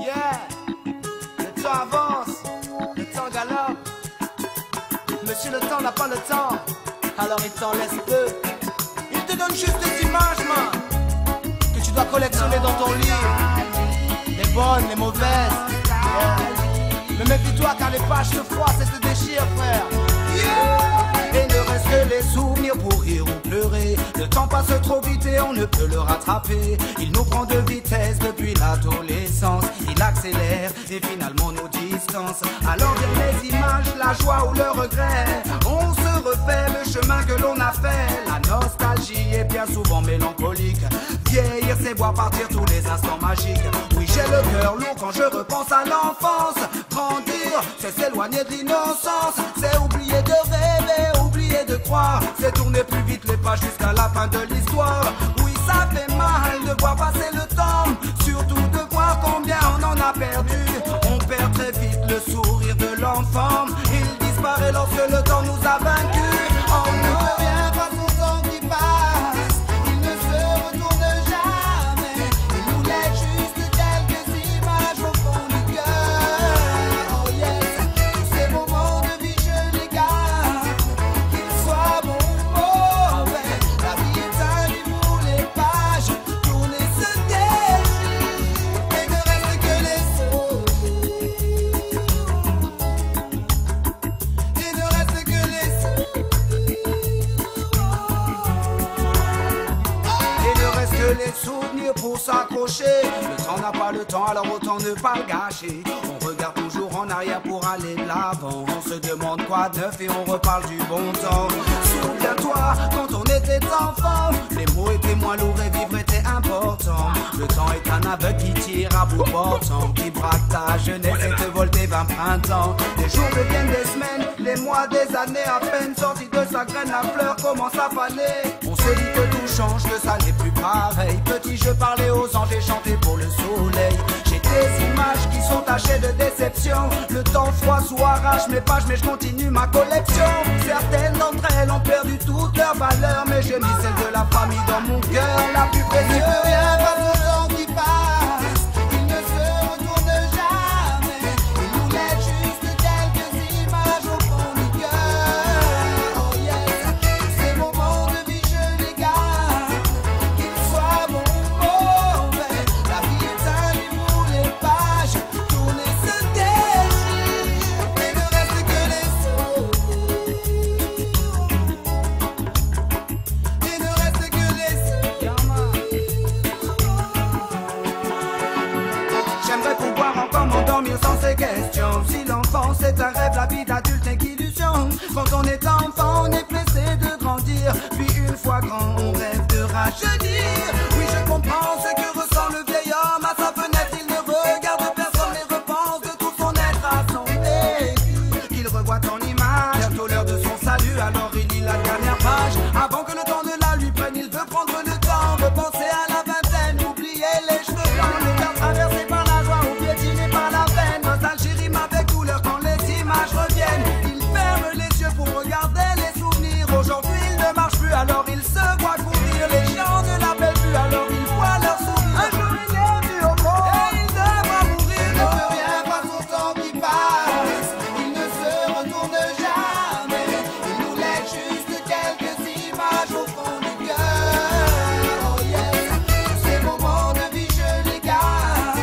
Yeah, le temps avance, le temps galope. Monsieur le temps n'a pas le temps, alors il t'en laisse peu. Il te donne juste des images, man, que tu dois collectionner dans ton livre. Les bonnes, les mauvaises. Yeah. Mais méfie-toi car les pages se froissent et se déchirent, frère. Yeah. Et ne reste que les souvenirs pour rire ou pleurer. Le temps passe trop vite et on ne peut le rattraper. Il nous prend de vitesse depuis l'adolescence. Il accélère et finalement nous distance. Alors viennent les images, la joie ou le regret. On se refait le chemin que l'on a fait. La nostalgie est bien souvent mélancolique. Vieillir c'est voir partir tous les instants magiques. Oui, j'ai le cœur lourd quand je repense à l'enfance. Grandir, c'est s'éloigner de l'innocence. C'est oublier de rêver, oublier de croire. C'est tourner plus vite les pages jusqu'à la fin de l'histoire. Oui, ça fait mal de voir passer le temps. Surtout de voir combien on en a perdu. On perd très vite le sourire de l'enfant. Il disparaît lorsque le temps nous a vaincus. On ne peut rien face au temps qui passe. Il ne se retourne jamais. Il nous laisse juste quelques images au fond du cœur. Oh yes, tous ces moments de vie je les garde. Qu'ils soient bons ou mauvais, la vie est un livre où les pages tourner se déchirent. Et ne reste que les souvenirs. Et ne reste que les Et ne reste que les souvenirs pour s'accrocher. Le temps n'a pas le temps, alors autant ne pas le gâcher. On regarde toujours en arrière pour aller de l'avant. On se demande quoi de neuf et on reparle du bon temps. Souviens-toi, quand on était enfant, les mots étaient moins lourds et vivre était important. Le temps est un aveugle qui tire à bout portant, qui braque ta jeunesse et te vole tes 20 printemps. Les jours deviennent des semaines, les mois des années. À peine sorti de sa graine, la fleur commence à faner. On se dit que tout change, que ça n'est plus pareil. Petit, je parlais aux anges et chantais pour le soleil. J'ai des images qui sont tachées de déception. Le temps froid sous arrache mes pages, mais je continue ma collection. Certaines d'entre elles ont perdu toute leur valeur, mais j'ai mis celle de la famille dans mon cœur, la plus précieuse. Rien pas le temps qui passe, il ne se retourne jamais. Il nous laisse juste quelques images au fond du cœur. Oh yes, tous ces moments de vie je les garde. Qu'ils soient bons ou mauvais, la vie est un livre où les pages tournent et se déchirent. Et ne reste que les souvenirs. Et ne reste que les souvenirs. J'aimerais pouvoir encore m'endormir sans ces questions. Si l'enfance est un rêve, la vie d'adulte n'est qu'illusion. Quand on est enfant, on est pressé de grandir. Puis une fois grand, on rêve de rajeunir. Oui, je comprends ce que ressent le vieil homme. À sa fenêtre, il ne regarde personne et repense de tout son être à son vécu. Il revoit ton image, bientôt l'heure de son salut. Alors il lit la dernière page. Avant que le temps ne la lui prenne, il veut prendre le temps. Repenser à la vingtaine, oublier les cheveux blancs. Les cœurs traversés par la joie ou piétinés par la peine. Nostalgie rime avec douleur quand les images reviennent. Il ferme les yeux pour regarder les souvenirs. Aujourd'hui il ne marche plus, alors il se voit courir. Les gens ne l'appellent plus, alors il voit leur sourire. Un jour il est venu au monde et il devra mourir. Il ne peut rien face au temps qui passe. Il ne se retourne jamais. Il nous laisse juste quelques images au fond du cœur. Oh yes, tous ces moments de vie je les garde.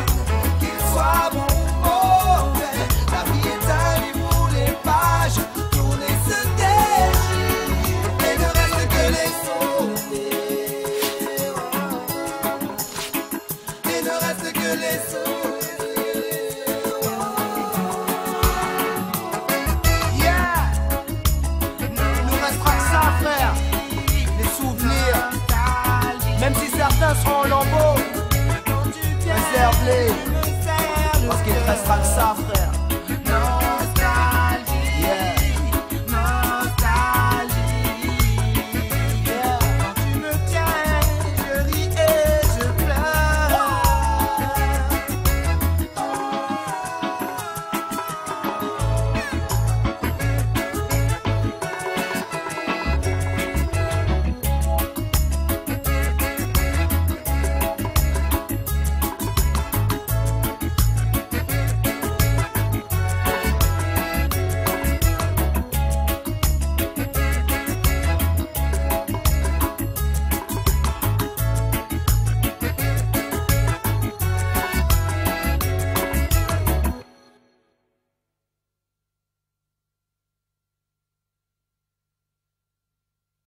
Qu'ils soient bons ou mauvais, la vie est un livre où les pages tournent et se déchirent. Et ne reste que les souvenirs. Et ne reste que les souvenirs. Yeah! Il nous restera que ça, frère. Les souvenirs. Même si certains seront en lambeaux, réserve-les. Parce qu'il ne restera que ça, frère.